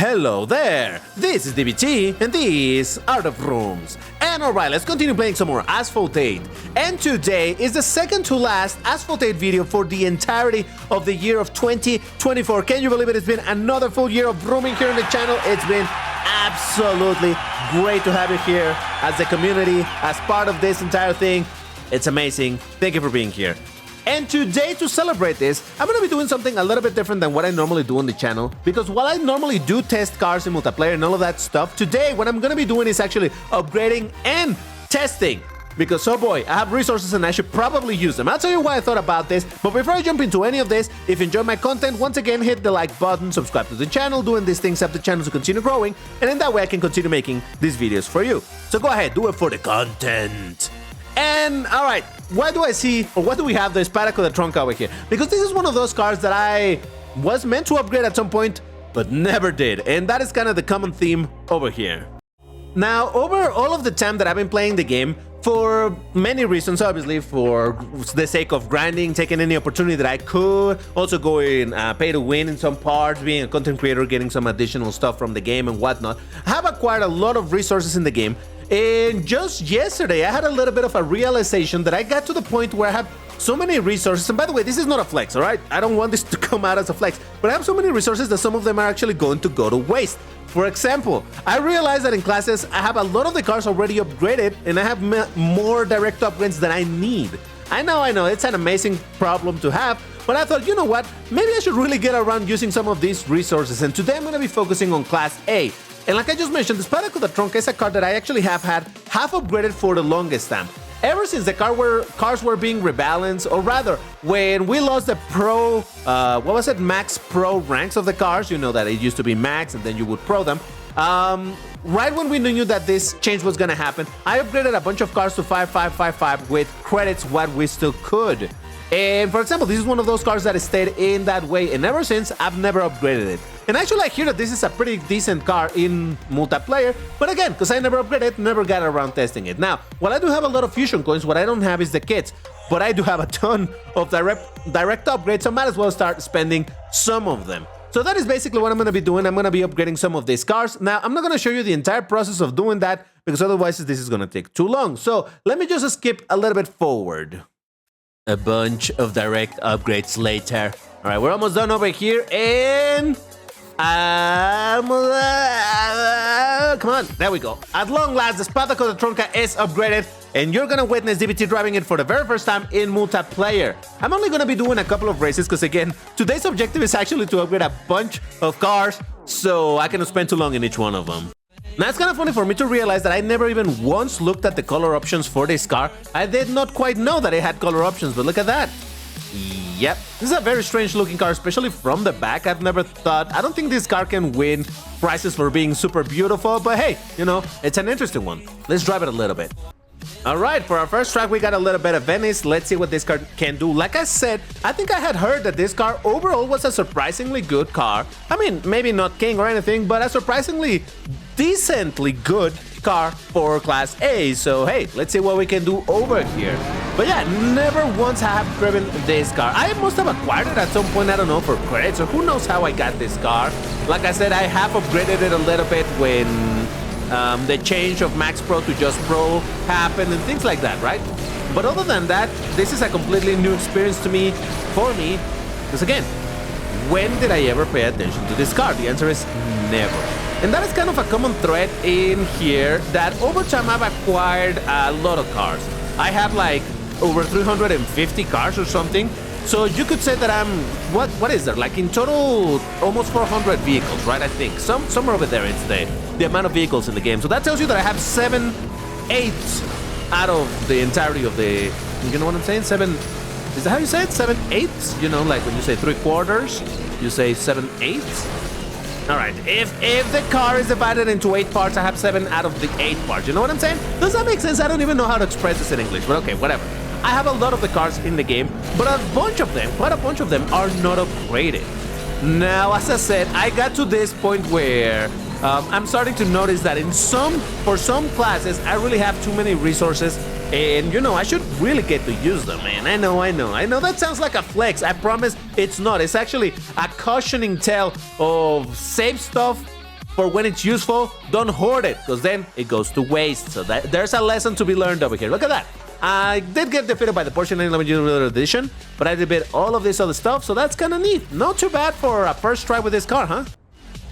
Hello there, this is DBT and these are the Vrooms. And alright, let's continue playing some more Asphalt 8. And today is the second to last Asphalt 8 video for the entirety of the year of 2024. Can you believe it? It's been another full year of Vrooming here on the channel. It's been absolutely great to have you here as a community, as part of this entire thing. It's amazing. Thank you for being here. And today, to celebrate this, I'm going to be doing something a little bit different than what I normally do on the channel. Because while I normally do test cars in multiplayer and all of that stuff, today what I'm going to be doing is actually upgrading and testing. Because, oh boy, I have resources and I should probably use them. I'll tell you why I thought about this. But before I jump into any of this, if you enjoy my content, once again, hit the like button, subscribe to the channel. Doing these things help the channel to continue growing. And in that way, I can continue making these videos for you. So go ahead, do it for the content. And alright, why do I see, or what do we have the Espada con the Trunk over here? Because this is one of those cars that I was meant to upgrade at some point, but never did. And that is kind of the common theme over here. Now, over all of the time that I've been playing the game, for many reasons, obviously, for the sake of grinding, taking any opportunity that I could, also going pay to win in some parts, being a content creator, getting some additional stuff from the game and whatnot, I have acquired a lot of resources in the game. And just yesterday, I had a little bit of a realization that I got to the point where I have so many resources. And by the way, this is not a flex, all right? I don't want this to come out as a flex, but I have so many resources that some of them are actually going to go to waste. For example, I realized that in classes, I have a lot of the cars already upgraded and I have more direct upgrades than I need. I know, it's an amazing problem to have, but I thought, you know what? Maybe I should really get around using some of these resources. And today I'm going to be focusing on Class A. And like I just mentioned, the Espada con the Trunk is a car that I actually have had half upgraded for the longest time. Ever since the cars were being rebalanced, or rather, when we lost the Pro, Max Pro ranks of the cars, you know that it used to be Max and then you would Pro them. Right when we knew that this change was gonna happen, I upgraded a bunch of cars to 5555 with credits what we still could. And for example, this is one of those cars that stayed in that way, and ever since, I've never upgraded it. And actually, I hear that this is a pretty decent car in multiplayer, but again, because I never upgraded it, never got around testing it. Now, while I do have a lot of fusion coins, what I don't have is the kits, but I do have a ton of direct upgrades, so I might as well start spending some of them. So that is basically what I'm going to be doing. I'm going to be upgrading some of these cars. Now, I'm not going to show you the entire process of doing that, because otherwise this is going to take too long. So let me just skip a little bit forward. A bunch of direct upgrades later. All right, we're almost done over here, and come on, there we go. At long last, the Espada con the Trunk is upgraded, and you're gonna witness DBT driving it for the very first time in multiplayer. I'm only gonna be doing a couple of races, because again, today's objective is actually to upgrade a bunch of cars, so I cannot spend too long in each one of them. Now, it's kind of funny for me to realize that I never even once looked at the color options for this car. I did not quite know that it had color options, but look at that. Yep, this is a very strange looking car, especially from the back. I've never thought, I don't think this car can win prizes for being super beautiful, but hey, you know, it's an interesting one. Let's drive it a little bit. All right, for our first track, we got a little bit of Venice. Let's see what this car can do. Like I said, I think I had heard that this car overall was a surprisingly good car. I mean, maybe not king or anything, but a surprisingly decently good car for Class A. So hey, let's see what we can do over here. But yeah, never once have driven this car. I must have acquired it at some point, I don't know, for credits, or who knows how I got this car. Like I said, I have upgraded it a little bit when the change of Max Pro to Just Pro happened and things like that, right? But other than that, this is a completely new experience to me, for me, because again, when did I ever pay attention to this car? The answer is never. And that is kind of a common thread in here, that over time I've acquired a lot of cars. I have like over 350 cars or something. So you could say that I'm, what is there? Like in total, almost 400 vehicles, right? I think somewhere over there it's the amount of vehicles in the game. So that tells you that I have 7/8 out of the entirety of the, you know what I'm saying? Is that how you say it? 7/8? You know, like when you say 3/4, you say 7/8. All right, if the car is divided into 8 parts, I have 7 out of the 8 parts. You know what I'm saying? Does that make sense? I don't even know how to express this in English, but okay, whatever. I have a lot of the cars in the game, but quite a bunch of them are not upgraded. Now, as I said, I got to this point where I'm starting to notice that for some classes, I really have too many resources, and you know, I should really get to use them, man. I know that sounds like a flex. I promise it's not. It's actually a cautioning tale of save stuff for when it's useful, don't hoard it, because then it goes to waste. So there's a lesson to be learned over here. Look at that. I did get defeated by the Porsche 911 edition, but I did beat all of this other stuff, so that's kind of neat. Not too bad for a first try with this car, huh?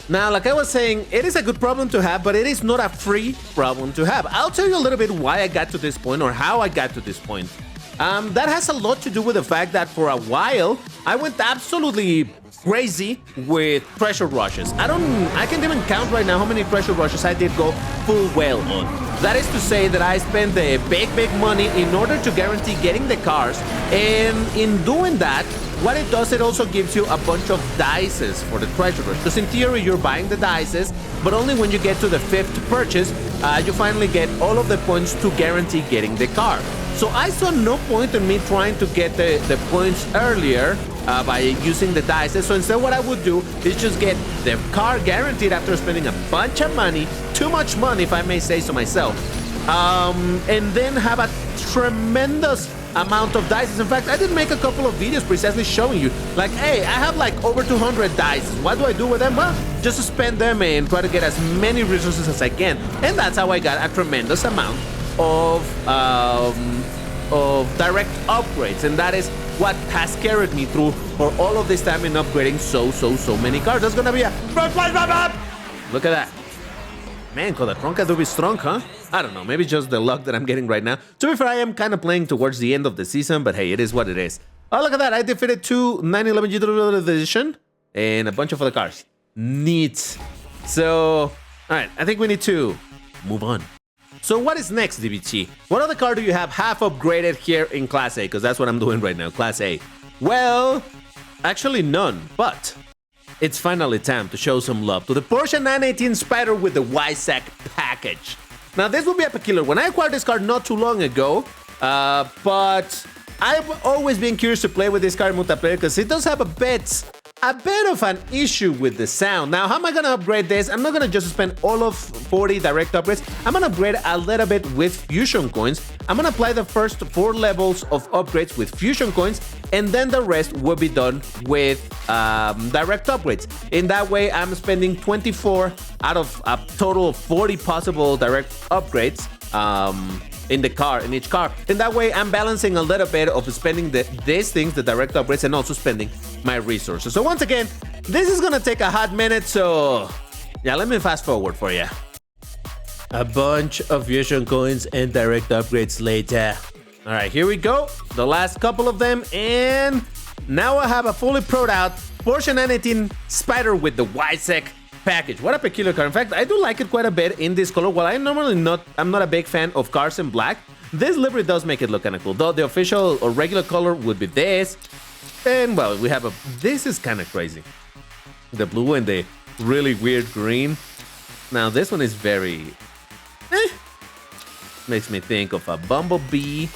Now, like I was saying, it is a good problem to have, but it is not a free problem to have. I'll tell you a little bit why I got to this point, or how I got to this point. That has a lot to do with the fact that for a while, I went absolutely crazy with treasure rushes. I can't even count right now how many treasure rushes I did go full whale on. That is to say that I spent the big money in order to guarantee getting the cars, and in doing that, what it does, it also gives you a bunch of dices for the treasure rush. Because in theory, you're buying the dices, but only when you get to the 5th purchase, you finally get all of the points to guarantee getting the car. So I saw no point in me trying to get the points earlier by using the dice. So instead what I would do is just get the car guaranteed after spending a bunch of money, too much money if I may say so myself, and then have a tremendous amount of dice. In fact, I did make a couple of videos precisely showing you, like, hey, I have like over 200 dice. What do I do with them? Well, just spend them and try to get as many resources as I can. And that's how I got a tremendous amount of direct upgrades, and that is what has carried me through for all of this time in upgrading so many cars. That's gonna be a look at that. Man, Kodatronka do be strong, huh? I don't know, maybe just the luck that I'm getting right now. To be fair, I am kind of playing towards the end of the season, but hey, it is what it is. Oh, look at that, I defeated 2 911 GW edition and a bunch of other cars. Neat. So, alright, I think we need to move on. So what is next, DBT? What other car do you have half upgraded here in Class A? Because that's what I'm doing right now, Class A. Well, actually none, but it's finally time to show some love to the Porsche 918 Spyder with the YSAC package. Now, this will be a peculiar one. I acquired this car not too long ago, but I've always been curious to play with this car in multiplayer because it does have a bit of an issue with the sound. Now, how am I gonna upgrade this? I'm not gonna just spend all of 40 direct upgrades. I'm gonna upgrade a little bit with fusion coins. I'm gonna apply the first 4 levels of upgrades with fusion coins, and then the rest will be done with direct upgrades. In that way, I'm spending 24 out of a total of 40 possible direct upgrades in each car. In that way, I'm balancing a little bit of spending these things, the direct upgrades, and also spending my resources. So once again, this is gonna take a hot minute, so yeah, let me fast forward for you. A bunch of fusion coins and direct upgrades later. All right, here we go. The last couple of them, and now I have a fully pro'd out Porsche 918 Spyder with the YSAC package. What a peculiar car. In fact, I do like it quite a bit in this color. While I'm not a big fan of cars in black, this livery does make it look kind of cool. Though the official or regular color would be this. And well, we have this is kind of crazy. The blue and the really weird green. Now this one is very, makes me think of a bumblebee.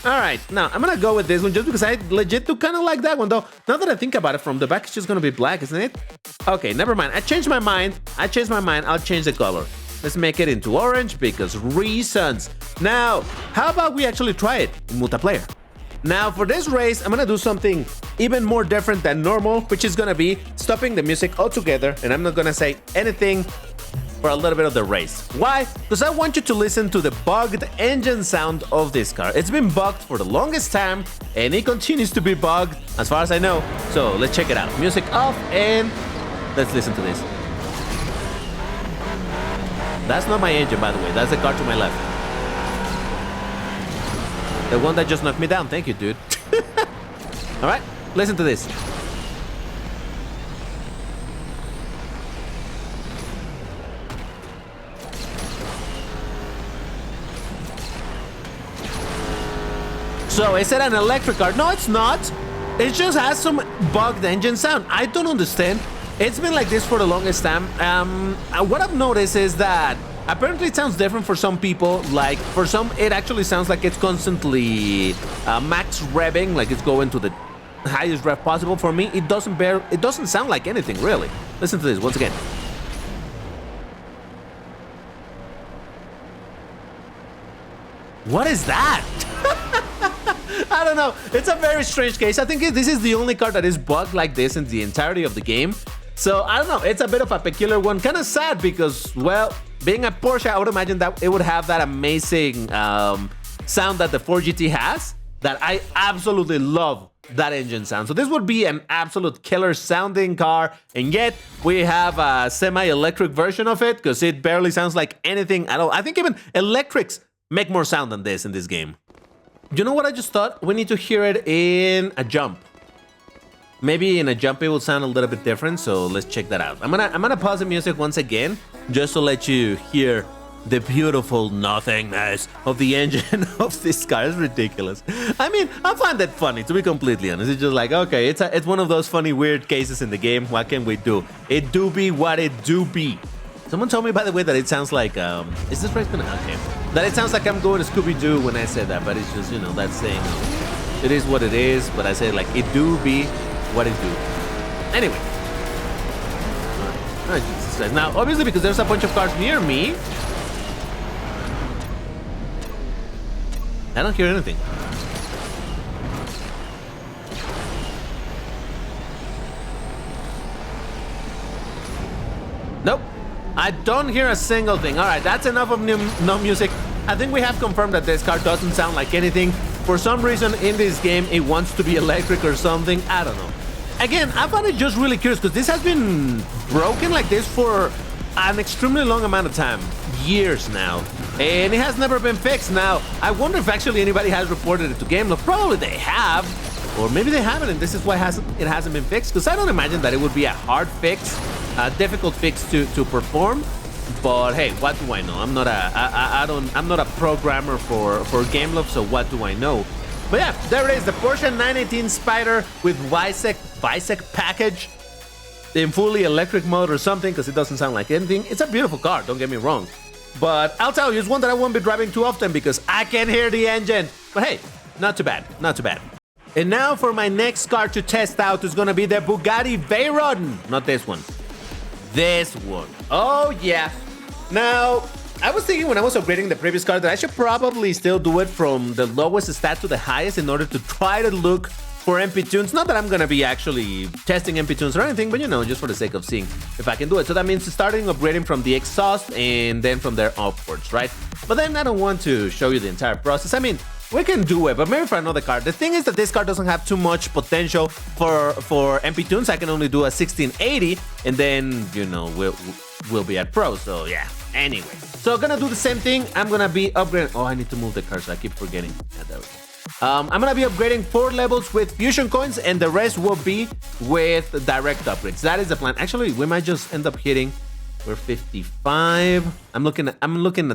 All right, now I'm gonna go with this one just because I legit do kind of like that one, though. Now that I think about it, from the back it's just gonna be black, isn't it? Okay, never mind. I changed my mind. I'll change the color. Let's make it into orange because reasons. Now, how about we actually try it in multiplayer? Now, for this race, I'm gonna do something even more different than normal, which is gonna be stopping the music altogether, and I'm not gonna say anything for a little bit of the race. Why? Because I want you to listen to the bugged engine sound of this car. It's been bugged for the longest time, and it continues to be bugged as far as I know. So let's check it out. Music off, and let's listen to this. That's not my engine, by the way. That's the car to my left. The one that just knocked me down. Thank you, dude. All right, listen to this. So, is it an electric car? No, it's not. It just has some bugged engine sound. I don't understand. It's been like this for the longest time. What I've noticed is that apparently it sounds different for some people. Like, for some, it actually sounds like it's constantly max revving, like it's going to the highest rev possible. For me, it doesn't sound like anything, really. Listen to this once again. What is that? I don't know. It's a very strange case. I think this is the only car that is bugged like this in the entirety of the game. So I don't know, it's a bit of a peculiar one, kind of sad because, well, being a Porsche, I would imagine that it would have that amazing sound that the 4GT has, that I absolutely love that engine sound. So this would be an absolute killer sounding car, and yet we have a semi-electric version of it because it barely sounds like anything at all. I think even electrics make more sound than this in this game. You know what I just thought? We need to hear it in a jump. Maybe in a jump it will sound a little bit different, so let's check that out. I'm gonna pause the music once again just to let you hear the beautiful nothingness of the engine of this car. It's ridiculous. I mean, I find that funny, to be completely honest. It's just like, okay, it's one of those funny, weird cases in the game. What can we do? It do be what it do be. Someone told me, by the way, that it sounds like, is this right? Okay. That it sounds like I'm going to Scooby-Doo when I said that, but it's just, you know, that saying, it is what it is, but I say like, it do be what it do. Anyway. Oh, Jesus Christ. Now, obviously, because there's a bunch of cars near me, I don't hear anything. Nope. I don't hear a single thing. All right, that's enough of no music. I think we have confirmed that this car doesn't sound like anything. For some reason in this game, it wants to be electric or something. I don't know. Again, I found it just really curious because this has been broken like this for an extremely long amount of time. Years now. And it has never been fixed. Now, I wonder if actually anybody has reported it to GameLoft. Probably they have. Or maybe they haven't, and this is why it hasn't been fixed. Because I don't imagine that it would be a hard fix, a difficult fix to perform. But hey, what do I know? I'm not a programmer for GameLoft, so what do I know? But yeah, there it is, the Porsche 918 Spyder with Visec package in fully electric mode or something, because it doesn't sound like anything. It's a beautiful car, don't get me wrong. But I'll tell you, it's one that I won't be driving too often because I can hear the engine. But hey, not too bad, not too bad. And now for my next car to test out is gonna be the Bugatti Veyron. Not this one. This one. Oh yeah. Now, I was thinking when I was upgrading the previous car that I should probably still do it from the lowest stat to the highest in order to try to look for MP tunes. Not that I'm gonna be actually testing MP tunes or anything, but you know, just for the sake of seeing if I can do it. So that means starting upgrading from the exhaust and then from there upwards, right? But then I don't want to show you the entire process. I mean, we can do it, but maybe for another car. The thing is that this car doesn't have too much potential for MP tunes. I can only do a 1680, and then, you know, we'll be at pro. So yeah, anyway. So I'm gonna do the same thing. I'm gonna be upgrading. Oh, I need to move the car, so I keep forgetting. Yeah, there we go. I'm gonna be upgrading 4 levels with fusion coins, and the rest will be with direct upgrades. That is the plan. Actually, we might just end up hitting. We're 55. I'm looking at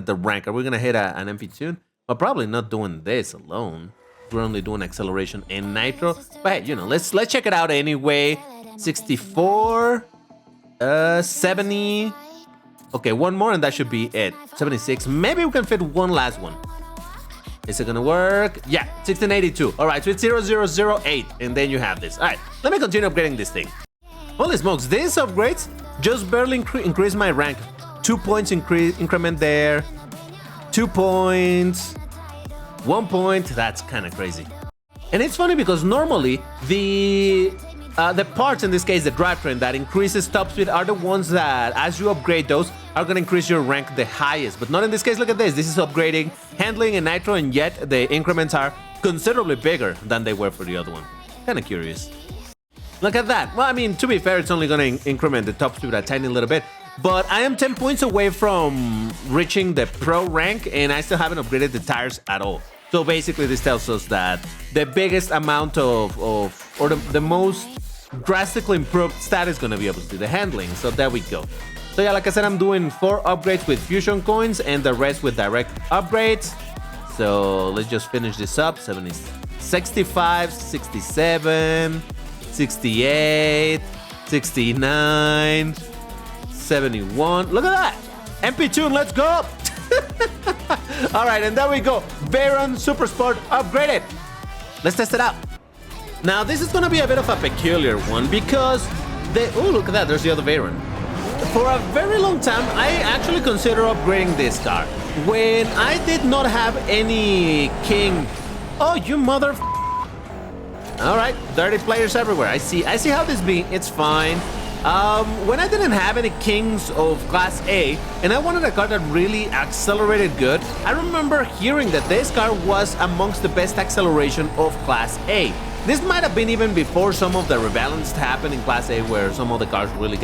the rank. Are we gonna hit an MP tune? But probably not doing this alone. We're only doing acceleration and nitro. But hey, you know, let's check it out anyway. 64, 70. Okay, one more and that should be it. 76. Maybe we can fit one last one. Is it gonna work? Yeah, 1682. All right, so it's 0008, and then you have this. All right, let me continue upgrading this thing. Holy smokes, these upgrades just barely increase my rank. 2 points increment there. 2 points. 1 point. That's kind of crazy. And it's funny because normally the parts, in this case the drivetrain, that increases top speed are the ones that, as you upgrade those, are going to increase your rank the highest. But not in this case. Look at this. This is upgrading handling and nitro, and yet the increments are considerably bigger than they were for the other one. Kind of curious. Look at that. Well, I mean, to be fair, it's only going to increment the top speed a tiny little bit. But I am 10 points away from reaching the pro rank, and I still haven't upgraded the tires at all. So basically, this tells us that the biggest amount or the most drastically improved stat is going to be obviously the handling. So there we go. So yeah, like I said, I'm doing 4 upgrades with fusion coins and the rest with direct upgrades. So let's just finish this up. 65, 67, 68, 69, 71. Look at that. MP tune, let's go. All right, and there we go. Veyron Super Sport upgraded. Let's test it out. Now, this is going to be a bit of a peculiar one because oh, look at that. There's the other Veyron. For a very long time, I actually considered upgrading this car when I did not have any king. Oh, you mother. All right, dirty players everywhere. I see how this be. It's fine. When I didn't have any Kings of Class A, and I wanted a car that really accelerated good, I remember hearing that this car was amongst the best acceleration of Class A. This might have been even before some of the rebalance happened in Class A, where some of the cars really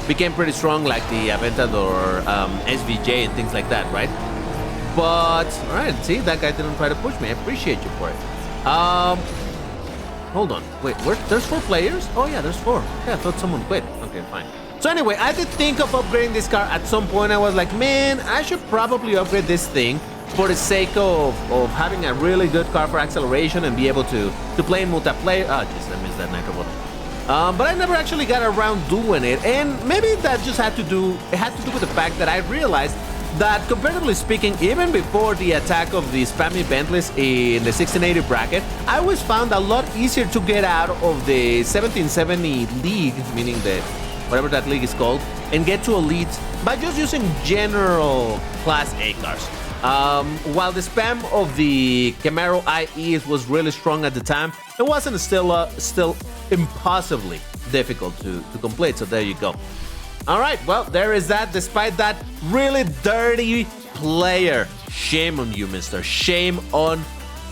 became pretty strong, like the Aventador, SVJ, and things like that, right? But, alright, see, that guy didn't try to push me. I appreciate you for it. Hold on. Wait, there's 4 players? Oh, yeah, there's 4. Yeah, I thought someone quit. Okay, fine. So anyway, I did think of upgrading this car at some point. I was like, man, I should probably upgrade this thing for the sake of having a really good car for acceleration and be able to play in multiplayer. Oh, jeez, I missed that nitro button. But I never actually got around doing it, and maybe that just had to do with the fact that I realized that, comparatively speaking, even before the attack of the spammy Bentleys in the 1680 bracket, I always found a lot easier to get out of the 1770 league, meaning the whatever that league is called, and get to elite by just using general Class A cars. While the spam of the Camaro IEs was really strong at the time, it wasn't still impossibly difficult to complete, so there you go. Alright, well, there is that. Despite that really dirty player. Shame on you, mister. Shame on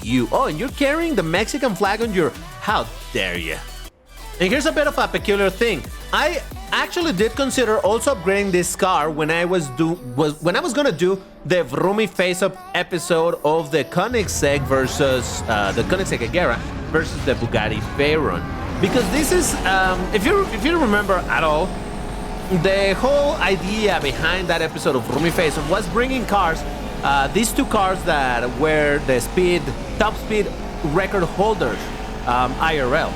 you. Oh, and you're carrying the Mexican flag on your... How dare you? And here's a bit of a peculiar thing. I actually did consider also upgrading this car when I was gonna do the Vroomy face-up episode of the Koenigsegg versus the Koenigsegg Agera versus the Bugatti Veyron. Because this is, if you remember at all, the whole idea behind that episode of Vroomy Face-Up was bringing cars, these 2 cars that were the top speed record holders, IRL.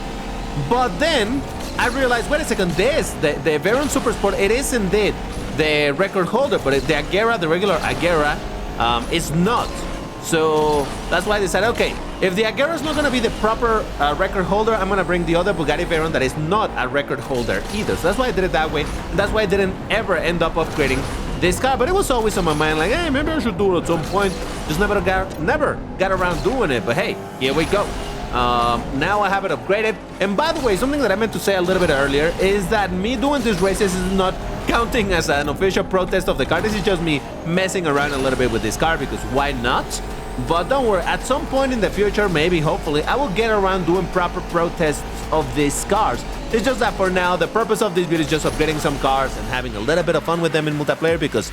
But then I realized, wait a second, the Veyron Super Sport, it is indeed the record holder, but the Agera, the regular Agera, is not. So that's why I decided, okay, if the Agera is not going to be the proper record holder, I'm going to bring the other Bugatti Veyron that is not a record holder either. So that's why I did it that way. And that's why I didn't ever end up upgrading this car. But it was always on my mind, like, hey, maybe I should do it at some point. Just never got around doing it. But hey, here we go. Now I have it upgraded. And by the way, something that I meant to say a little bit earlier is that me doing these races is not counting as an official protest of the car. This is just me messing around a little bit with this car, because why not? But don't worry, at some point in the future, maybe, hopefully, I will get around doing proper protests of these cars. It's just that for now, the purpose of this video is just upgrading some cars and having a little bit of fun with them in multiplayer, because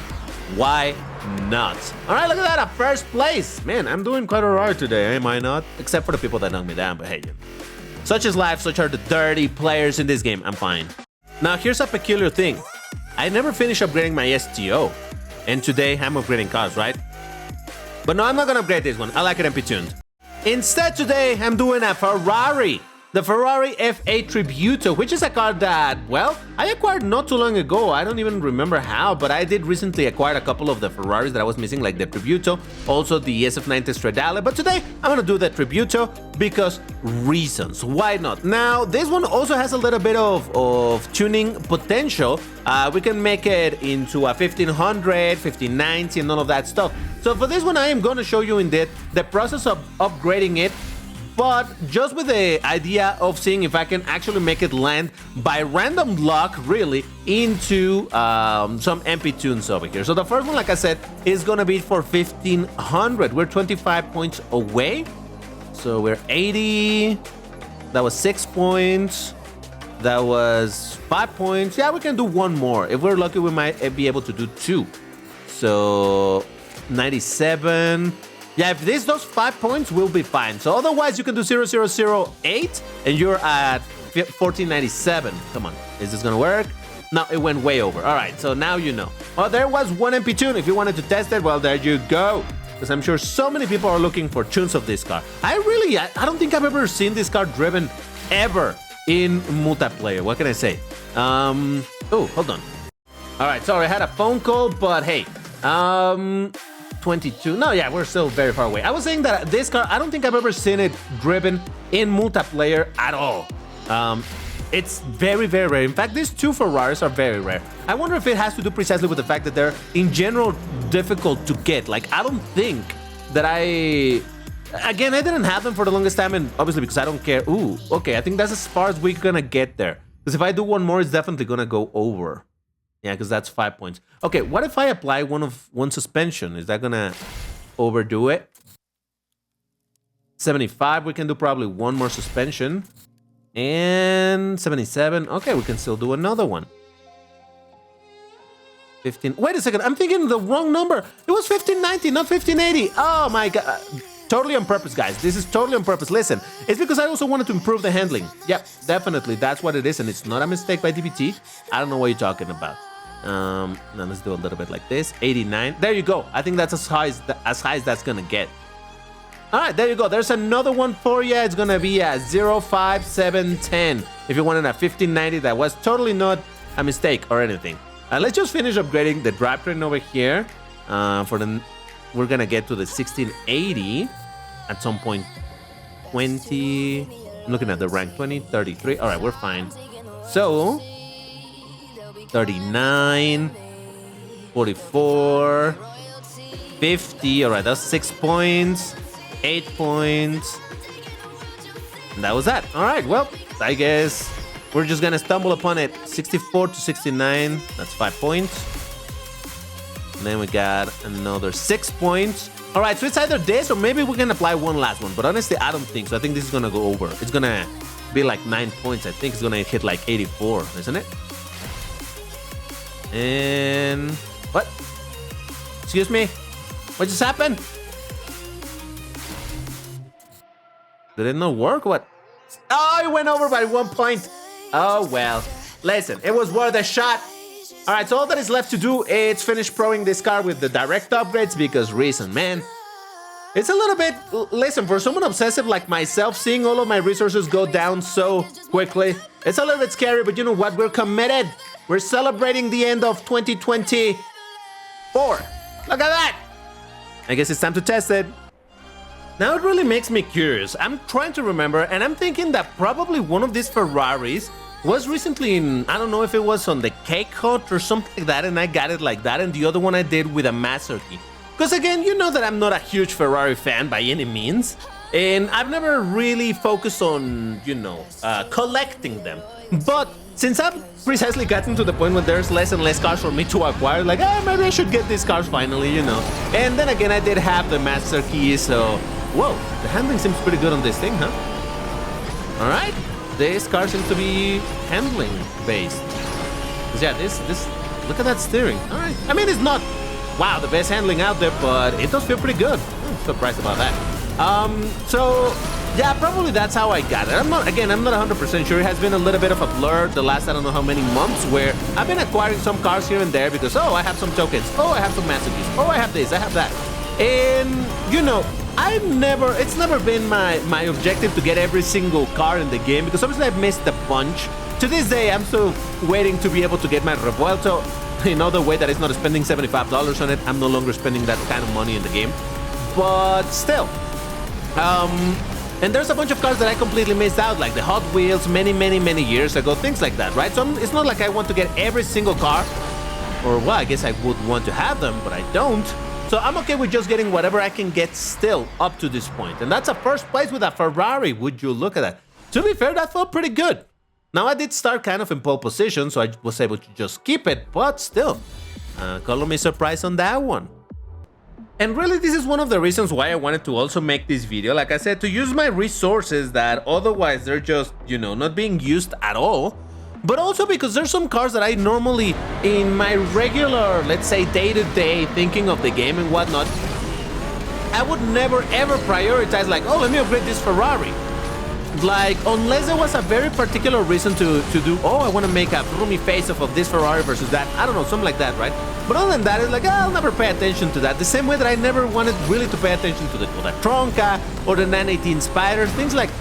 why not? Alright, look at that, a first place! Man, I'm doing quite alright today, am I not? Except for the people that knocked me down, but hey. Such is life, such are the dirty players in this game, I'm fine. Now, here's a peculiar thing. I never finished upgrading my STO, and today I'm upgrading cars, right? But no, I'm not gonna upgrade this one. I like it MP-tuned. Instead, today, I'm doing a Ferrari. The Ferrari F8 Tributo, which is a car that, well, I acquired not too long ago. I don't even remember how, but I did recently acquire a couple of the Ferraris that I was missing, like the Tributo, also the SF90 Stradale. But today, I'm gonna do the Tributo because reasons. Why not? Now, this one also has a little bit of tuning potential. We can make it into a 1500, 1590, and all of that stuff. So for this one, I am gonna show you indeed the process of upgrading it, but just with the idea of seeing if I can actually make it land by random luck, really, into some MP tunes over here. So the first one, like I said, is gonna be for 1500. We're 25 points away. So we're 80. That was 6 points. That was 5 points. Yeah, we can do one more. If we're lucky, we might be able to do 2. So 97. Yeah, if those 5 points, we'll be fine. So otherwise, you can do 0008, and you're at 1497. Come on, is this gonna work? No, it went way over. All right, so now you know. Well, there was one MP tune. If you wanted to test it, well, there you go. Because I'm sure so many people are looking for tunes of this car. I don't think I've ever seen this car driven ever in multiplayer. What can I say? Oh, hold on. All right, sorry, I had a phone call, but hey, 22. No, yeah, we're still very far away. I was saying that this car, I don't think I've ever seen it driven in multiplayer at all. It's very, very rare. In fact, these 2 Ferraris are very rare. I wonder if it has to do precisely with the fact that they're, in general, difficult to get. Like, I don't think that Again, I didn't have them for the longest time, and obviously because I don't care. Ooh, okay, I think that's as far as we're gonna get there. Because if I do one more, it's definitely gonna go over. Yeah, because that's 5 points. Okay, what if I apply one suspension? Is that gonna overdo it? 75, we can do probably one more suspension. And 77, okay, we can still do another one. 15, wait a second, I'm thinking the wrong number. It was 1590, not 1580. Oh my God. Totally on purpose, guys. This is totally on purpose. Listen, it's because I also wanted to improve the handling. Yep, definitely. That's what it is, and it's not a mistake by DBT. I don't know what you're talking about. Now let's do a little bit like this. 89. There you go. I think that's as high as that's gonna get. All right, there you go. There's another one for you. It's gonna be a 05710. If you wanted a 1590, that was totally not a mistake or anything. Let's just finish upgrading the drivetrain over here. We're gonna get to the 1680 at some point. 20. I'm looking at the rank. 20, 33. All right, we're fine. So 39, 44, 50. All right, that's 6 points, 8 points. And that was that. All right, well, I guess we're just gonna stumble upon it. 64 to 69. That's 5 points. And then we got another 6 points. All right, so it's either this or maybe we can apply one last one. But honestly, I don't think so. I think this is gonna go over. It's gonna be like 9 points. I think it's gonna hit like 84, isn't it? And what? Excuse me? What just happened? Did it not work? What? Oh, it went over by 1 point. Oh, well. Listen, it was worth a shot. All right, so all that is left to do is finish proing this car with the direct upgrades because reason, man. It's a little bit, listen, for someone obsessive like myself, seeing all of my resources go down so quickly, it's a little bit scary, but you know what? We're committed. We're celebrating the end of 2024. Look at that. I guess it's time to test it. Now it really makes me curious. I'm trying to remember, and I'm thinking that probably one of these Ferraris was recently in, I don't know if it was on the Cake Hut or something like that, and I got it like that, and the other one I did with a master key. Because again, you know that I'm not a huge Ferrari fan by any means, and I've never really focused on, you know, collecting them. But since I've precisely gotten to the point when there's less and less cars for me to acquire, like, maybe I should get these cars finally, you know. And then again, I did have the master key, so, whoa, the handling seems pretty good on this thing, huh? All right. This car seems to be handling based. Yeah, this, look at that steering. All right. I mean, it's not, wow, the best handling out there, but it does feel pretty good. I'm surprised about that. So, yeah, probably that's how I got it. I'm not 100% sure. It has been a little bit of a blur the last, I don't know how many months, where I've been acquiring some cars here and there because, oh, I have some tokens. Oh, I have some master keys. Oh, I have this, I have that. And, you know, it's never been my objective to get every single car in the game because obviously I've missed a bunch. To this day, I'm still waiting to be able to get my Revuelto in other way that is not spending $75 on it. I'm no longer spending that kind of money in the game. But still. And there's a bunch of cars that I completely missed out, like the Hot Wheels many years ago, things like that, right? So it's not like I want to get every single car, or well, I guess I would want to have them, but I don't. So I'm okay with just getting whatever I can get still up to this point. And that's a first place with a Ferrari. Would you look at that? To be fair, that felt pretty good. Now, I did start kind of in pole position, so I was able to just keep it, but still, color me surprised on that one. And really, this is one of the reasons why I wanted to also make this video. Like I said, to use my resources that otherwise they're just, you know, not being used at all. But also because there's some cars that I normally, in my regular, let's say, day-to-day thinking of the game and whatnot, I would never ever prioritize like, oh, let me upgrade this Ferrari. Like, unless there was a very particular reason to do, oh, I want to make a roomy face-off of this Ferrari versus that. I don't know, something like that, right? But other than that, it's like, I'll never pay attention to that. The same way that I never wanted really to pay attention to the Tronca or the 918 Spider. Things like,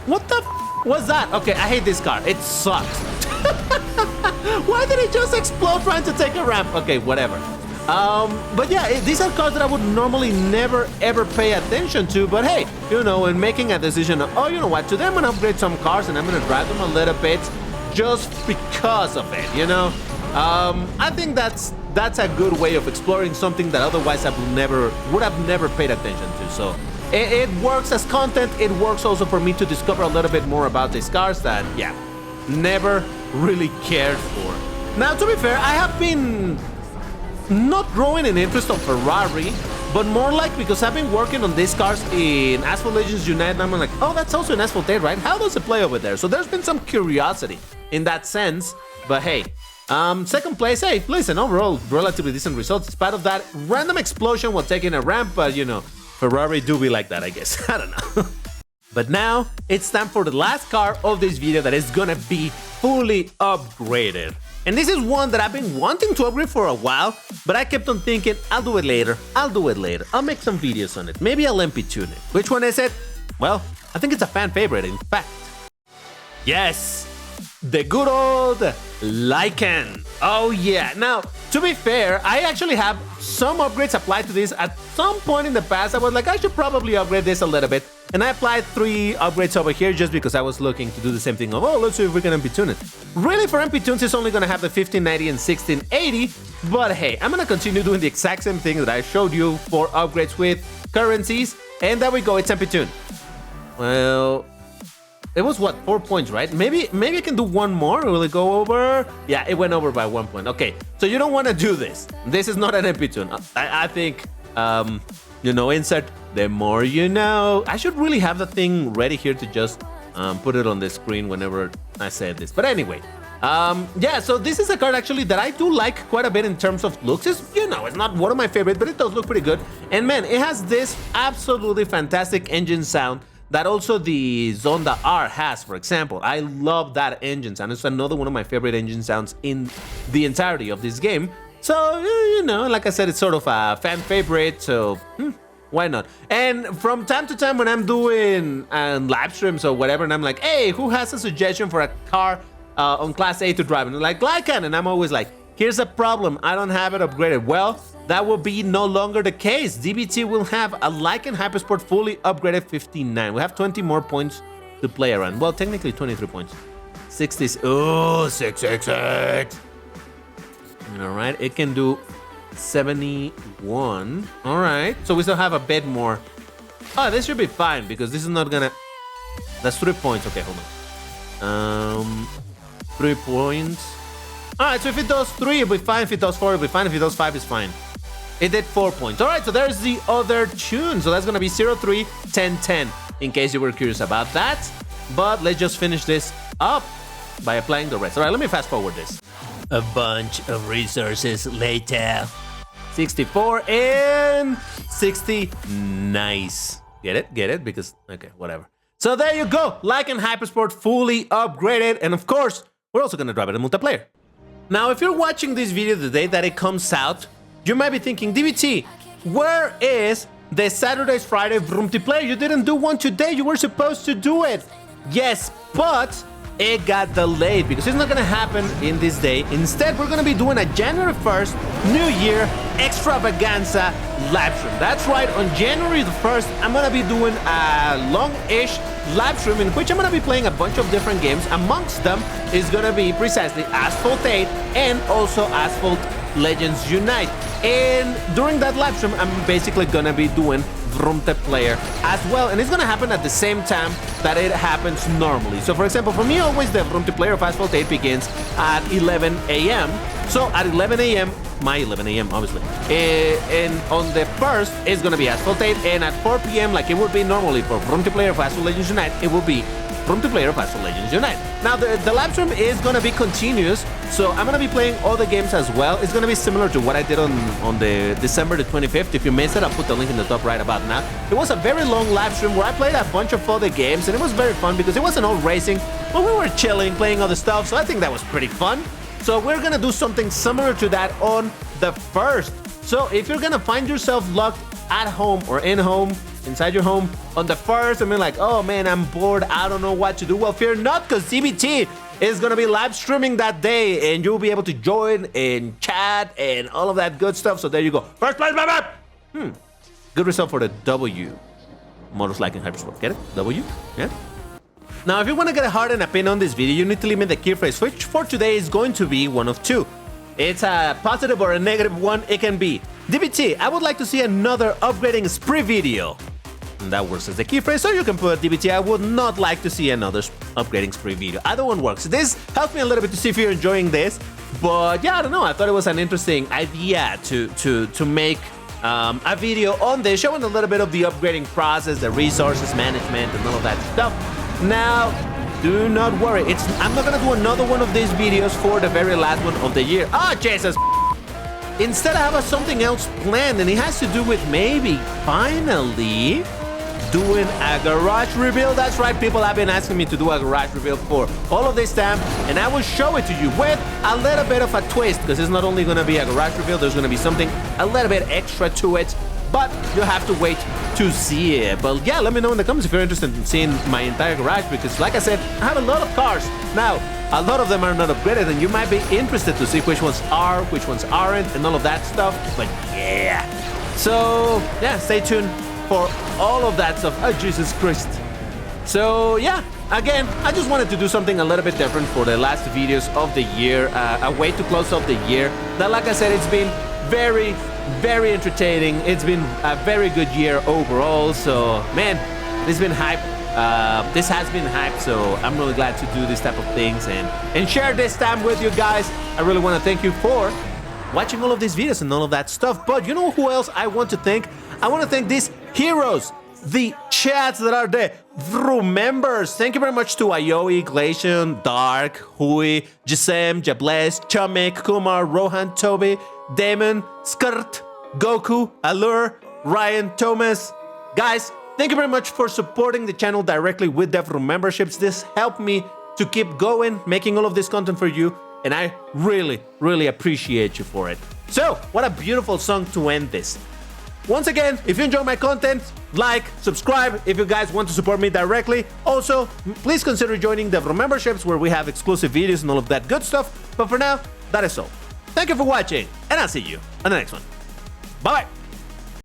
what the f was that? Okay, I hate this car. It sucks. Why did it just explode trying to take a ramp? Okay, whatever. But yeah, these are cars that I would normally never ever pay attention to, but hey, you know, in making a decision, oh, you know what, today I'm gonna upgrade some cars and I'm gonna drive them a little bit just because of it, you know? I think that's a good way of exploring something that otherwise I would have never paid attention to. So it works as content. It works also for me to discover a little bit more about these cars that, yeah, never really cared for. Now, to be fair, I have been not growing in interest of Ferrari, but more like because I've been working on these cars in Asphalt Legends Unite, and I'm like, oh, that's also in Asphalt 8, right? How does it play over there? So there's been some curiosity in that sense, but hey, second place, hey, listen, overall, relatively decent results, despite of that random explosion while taking a ramp, but you know, Ferrari do be like that, I guess. I don't know. But now, it's time for the last car of this video that is gonna be fully upgraded. And this is one that I've been wanting to upgrade for a while, but I kept on thinking, I'll do it later, I'll make some videos on it, maybe I'll MP tune it. Which one is it? Well, I think it's a fan favorite, in fact. Yes! The good old Lycan. Oh yeah. Now, to be fair, I actually have some upgrades applied to this. At some point in the past, I was like, I should probably upgrade this a little bit. And I applied 3 upgrades over here just because I was looking to do the same thing of, oh, let's see if we can MP tune it. Really, for MP tunes, it's only going to have the 1590 and 1680. But hey, I'm going to continue doing the exact same thing that I showed you for upgrades with currencies. And there we go, it's MP tune. Well, it was what, 4 points, right? Maybe I can do one more. Will it go over? Yeah, it went over by 1 point. Okay, so you don't want to do this. This is not an MP tune. I think, you know, insert the more you know. I should really have the thing ready here to just put it on the screen whenever I say this. But anyway, yeah, so this is a card actually that I do like quite a bit in terms of looks. It's, you know, it's not one of my favorites, but it does look pretty good. And man, it has this absolutely fantastic engine sound that also the Zonda R has, for example. I love that engine sound. It's another one of my favorite engine sounds in the entirety of this game. So, you know, like I said, it's sort of a fan favorite, so why not? And from time to time when I'm doing live streams or whatever, and I'm like, hey, who has a suggestion for a car on Class A to drive? And they're like, Lycan, and I'm always like, here's a problem, I don't have it upgraded. Well, that will be no longer the case. DBT will have a Lycan Hypersport fully upgraded 59. We have 20 more points to play around. Well, technically 23 points. 60s. Oh, 666. All right, it can do 71. All right, so we still have a bit more. Oh, this should be fine because this is not gonna. That's 3 points. Okay, hold on. 3 points. All right, so if it does 3, it'll be fine. If it does 4, it'll be fine. If it does 5, it's fine. It did 4 points. All right, so there's the other tune. So that's gonna be 0, 3, 10, 10, in case you were curious about that. But let's just finish this up by applying the rest. All right, let me fast forward this. A bunch of resources later. 64 and 60. Nice. Get it? Get it? Because, okay, whatever. So there you go. Lycan Hypersport fully upgraded. And of course, we're also gonna drive it in multiplayer. Now, if you're watching this video the day that it comes out, you might be thinking, DBT, where is the Saturdays Friday Vroomtiplayer? You didn't do one today. You were supposed to do it. Yes, but it got delayed because it's not gonna happen in this day. Instead, we're gonna be doing a January 1st New Year extravaganza live stream. That's right, on January the 1st, I'm gonna be doing a long-ish live stream in which I'm gonna be playing a bunch of different games. Amongst them is gonna be precisely Asphalt 8 and also Asphalt Legends Unite. And during that live stream, I'm basically gonna be doing Vroomtiplayer as well, and it's gonna happen at the same time that it happens normally. So for example, for me, always the Vroomtiplayer of Asphalt 8 begins at 11 a.m. So at 11 a.m., my 11 a.m. obviously, and on the 1st, it's gonna be Asphalt 8, and at 4 p.m., like it would be normally for Vroomtiplayer of Asphalt Legends Unite, it will be Vroomtiplayer of Asphalt Legends Unite. Now, the live stream is gonna be continuous, so I'm gonna be playing all the games as well. It's gonna be similar to what I did on the December the 25th. If you missed it, I'll put the link in the top right about now. It was a very long live stream where I played a bunch of other games, and it was very fun because it wasn't all racing, but we were chilling, playing other stuff, so I think that was pretty fun. So we're gonna do something similar to that on the 1st. So if you're gonna find yourself locked at home or in home, inside your home on the 1st, and be like, oh man, I'm bored, I don't know what to do. Well, fear not, because DBT is gonna be live streaming that day, and you'll be able to join and chat and all of that good stuff. So there you go. First place, baby! Good result for the W. Models Lycan Hypersport. Get it? W? Yeah? Now, if you want to get a heart and a pin on this video, you need to leave me the key phrase, which for today is going to be one of 2. It's a positive or a negative one. It can be, DBT, I would like to see another upgrading spree video. and that works as the key phrase, so you can put DBT, I would not like to see another upgrading spree video. Either one works. This helps me a little bit to see if you're enjoying this, but yeah, I don't know, I thought it was an interesting idea to make a video on this, showing a little bit of the upgrading process, the resources management, and all of that stuff. Now, do not worry, I'm not gonna do another one of these videos for the very last one of the year. Oh, Jesus! Instead, I have something else planned, and it has to do with maybe finally doing a garage reveal. That's right, people have been asking me to do a garage reveal for all of this time, and I will show it to you with a little bit of a twist, because it's not only going to be a garage reveal, there's going to be something a little bit extra to it, but you have to wait to see it. But yeah, let me know in the comments if you're interested in seeing my entire garage, because like I said, I have a lot of cars. Now, a lot of them are not upgraded, and you might be interested to see which ones are, which ones aren't, and all of that stuff, but yeah. So yeah, stay tuned for all of that stuff. Oh, Jesus Christ. So yeah, again, I just wanted to do something a little bit different for the last videos of the year, a way to close off the year. That, like I said, it's been very, very entertaining. It's been a very good year overall. So man, it's been hype. This has been hype, so I'm really glad to do this type of things and share this time with you guys. I really want to thank you for watching all of these videos and all of that stuff. But you know who else I want to thank? I want to thank these heroes, the chats that are there. Vroom members. Thank you very much to Ayoe, Glacian, Dark, Hui, Jisem, Jables, Chamek, Kumar, Rohan, Toby, Damon, Skirt, Goku, Allure, Ryan, Thomas. Guys, thank you very much for supporting the channel directly with the Vroom memberships. This helped me to keep going, making all of this content for you, and I really, really appreciate you for it. So, what a beautiful song to end this. Once again, if you enjoy my content, like, subscribe if you guys want to support me directly. Also, please consider joining the Vroom memberships, where we have exclusive videos and all of that good stuff. But for now, that is all. Thank you for watching, and I'll see you on the next one. Bye-bye!